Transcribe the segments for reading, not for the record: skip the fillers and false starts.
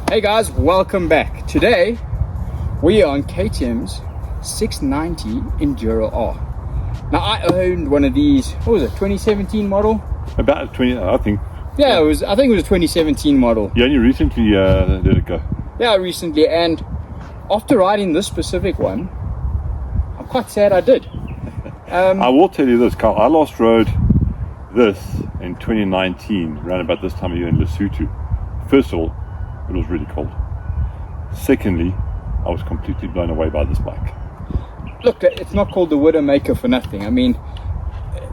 Hey guys, welcome back. Today we are on KTM's 690 Enduro R. Now I owned one of these, what was it, 2017 model? About 20, I think. Yeah, I think it was a 2017. model. You only recently let it go. Yeah, recently, and after riding this specific one, I'm quite sad I did. I will tell you this, Carl, I last rode this in 2019, around about this time of year in Lesotho. First of all, it was really cold. Secondly, I was completely blown away by this bike. Look, it's not called the Widowmaker for nothing. I mean,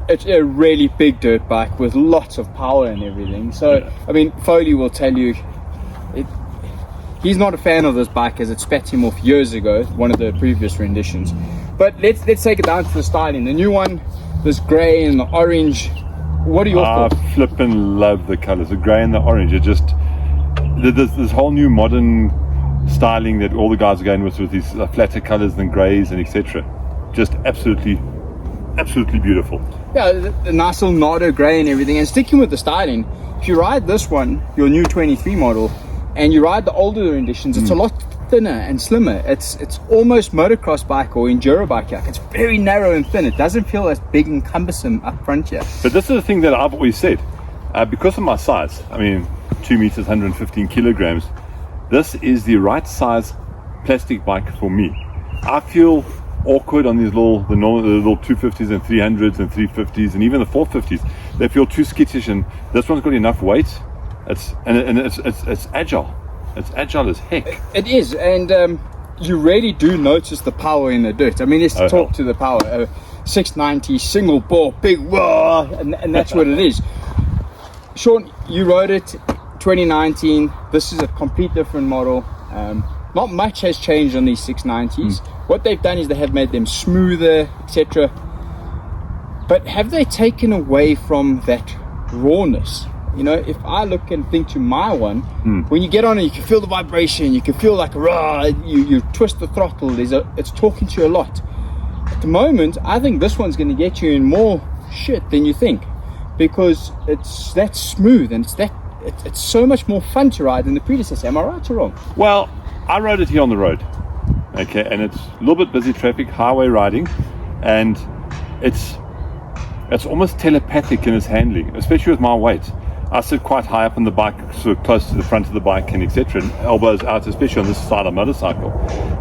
it's a really big dirt bike with lots of power and everything. So, yeah. I mean, Foley will tell you, he's not a fan of this bike as it spat him off years ago, one of the previous renditions. But let's take it down to the styling. The new one, this grey and the orange. What are your thoughts? I flippin' love the colours, the grey and the orange. It just, this whole new modern styling that all the guys are going with these flatter colours than greys and etc. Just absolutely beautiful. Yeah, the nice little Nardo grey and everything. And sticking with the styling, if you ride this one, your new 23 model, and you ride the older editions, it's a lot thinner and slimmer. It's almost motocross bike or enduro bike. It's very narrow and thin. It doesn't feel as big and cumbersome up front here. But this is the thing that I've always said, because of my size, I mean 2 meters 115 kilograms, this is the right size plastic bike for me. I feel awkward on these little 250s and 300s and 350s and even the 450s. They feel too skittish, and this one's got enough weight. It's agile. It's agile as heck. It is, and you really do notice the power in the dirt. I mean, let's talk to the power. 690 single bore, big whoa, and that's what it is. Sean, you rode it 2019. This is a complete different model. Not much has changed on these 690s. What they've done is they have made them smoother, etc. But have they taken away from that rawness? You know, if I look and think to my one, when you get on it, you can feel the vibration, you can feel like rah, you twist the throttle, it's talking to you a lot. At the moment, I think this one's going to get you in more shit than you think, because it's that smooth and it's so much more fun to ride than the predecessor. Am I right or wrong? Well, I rode it here on the road, okay, and it's a little bit busy traffic, highway riding, and it's almost telepathic in its handling, especially with my weight. I sit quite high up on the bike, sort of close to the front of the bike and etc., and elbows out, especially on this side of motorcycle.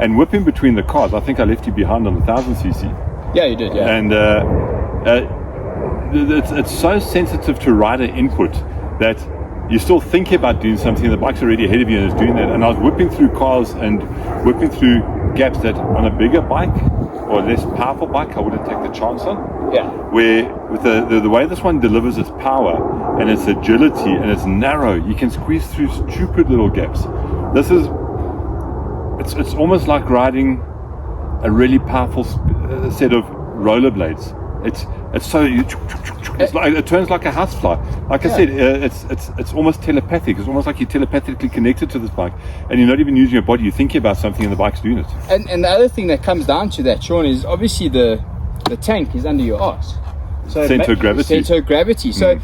And whipping between the cars, I think I left you behind on the 1000cc. Yeah, you did, yeah. And it's so sensitive to rider input that you still think about doing something, the bike's already ahead of you and is doing that. And I was whipping through cars and whipping through gaps that on a bigger bike or a less powerful bike I wouldn't take the chance on. Yeah. Where with the way this one delivers its power and its agility and it's narrow, you can squeeze through stupid little gaps. This is, it's almost like riding a really powerful set of rollerblades. It's so it turns like a housefly. Like I said, it's almost telepathic. It's almost like you're telepathically connected to this bike, and you're not even using your body. You're thinking about something, and the bike's doing it. And the other thing that comes down to that, Sean, is obviously the tank is under your arse. So center of gravity. So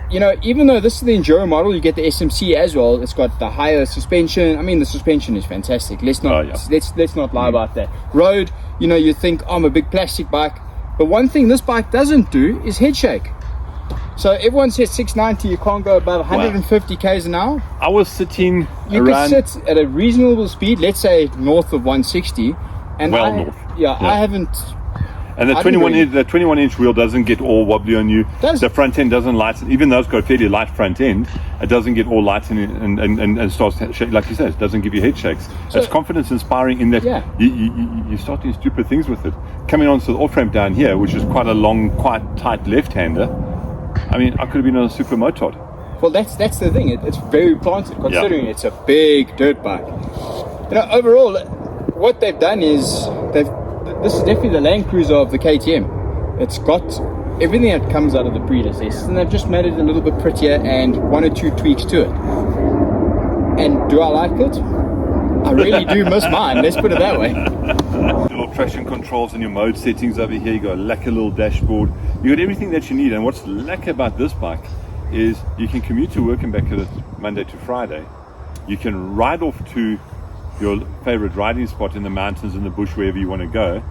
you know, even though this is the Enduro model, you get the SMC as well. It's got the higher suspension. I mean, the suspension is fantastic. Let's not lie about that. Road, you know, you think, oh, I'm a big plastic bike. But one thing this bike doesn't do is head shake. So everyone says 690, you can't go above 150 k's an hour. I was sitting You can sit at a reasonable speed, let's say north of 160. And north. Yeah, I haven't. And the 21-inch wheel doesn't get all wobbly on you. The front end doesn't lighten, even though it's got a fairly light front end. It doesn't get all light and starts like you said. It doesn't give you head shakes. So, it's confidence inspiring in that you start doing stupid things with it. Coming onto the off ramp down here, which is quite a long, quite tight left-hander. I mean, I could have been on a super motard. Well, that's the thing. It's very planted, considering it's a big dirt bike. You know, overall, what they've done is this is definitely the Land Cruiser of the KTM. It's got everything that comes out of the predecessors, and they've just made it a little bit prettier and one or two tweaks to it. And do I like it? I really do miss mine, let's put it that way. Little traction controls and your mode settings over here. You got a lacquer little dashboard. You got everything that you need. And what's lacquer about this bike is you can commute to work and back at it Monday to Friday. You can ride off to your favorite riding spot in the mountains, in the bush, wherever you want to go,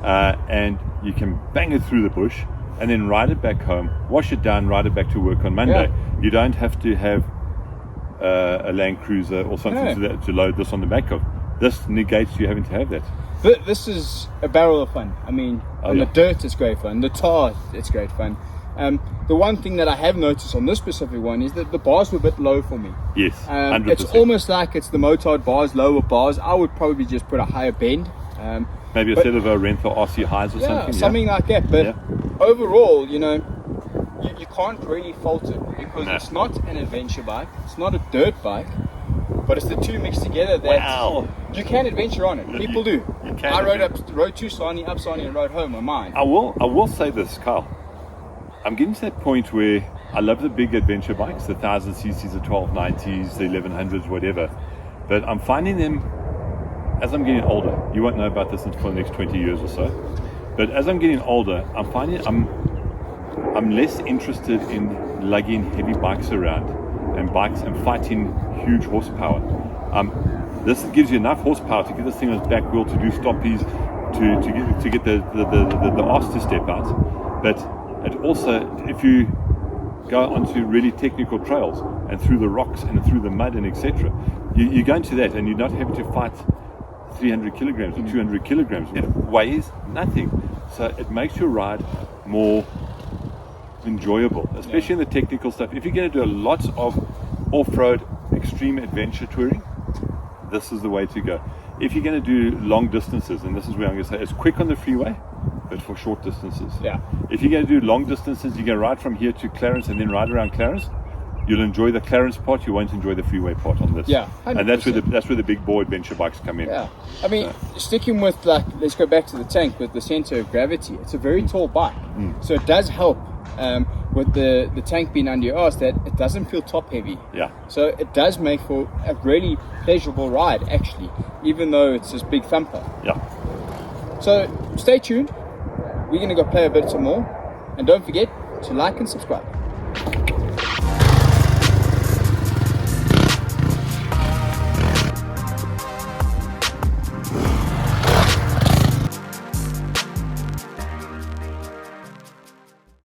and you can bang it through the bush and then ride it back home, wash it down, ride it back to work on Monday. You don't have to have a Land Cruiser or something to load this on the back of. This negates you having to have that. But this is a barrel of fun. I mean, on the dirt it's great fun, the tar it's great fun. The one thing that I have noticed on this specific one is that the bars were a bit low for me. Yes, 100%. It's almost like it's the motard bars, lower bars. I would probably just put a higher bend. Maybe a set of a Renthal RC highs or something. Something like that. But overall, you know, you can't really fault it because it's not an adventure bike, it's not a dirt bike, but it's the two mixed together that you can adventure on it. People do. I rode to Sani, up Sani, and rode home on mine. I will say this, Kyle. I'm getting to that point where I love the big adventure bikes, the 1000cc's, the 1290s, the 1100s, whatever. But I'm finding them, as I'm getting older, you won't know about this until the next 20 years or so, but as I'm getting older, I'm finding I'm less interested in lugging heavy bikes around and fighting huge horsepower. This gives you enough horsepower to get this thing on its back wheel, to do stoppies, to get the arse to step out. But it also, if you go onto really technical trails and through the rocks and through the mud and etc., you go into that and you're not having to fight 300 kilograms or 200 kilograms. It weighs nothing, so it makes your ride more enjoyable, especially in the technical stuff. If you're going to do a lot of off-road extreme adventure touring, this is the way to go. If you're going to do long distances, and this is where I'm going to say it's quick on the freeway, but for short distances. If you're going to do long distances, you're going to ride from here to Clarence and then ride around Clarence. You'll enjoy the Clarence part, you won't enjoy the freeway part on this. 100%. And that's where the big boy adventure bikes come in. I mean, sticking with, like, let's go back to the tank with the center of gravity. It's a very tall bike, so it does help with the tank being under your arse that it doesn't feel top heavy. So it does make for a really pleasurable ride, actually, even though it's this big thumper. So stay tuned. We're going to go play a bit some more, and don't forget to like and subscribe.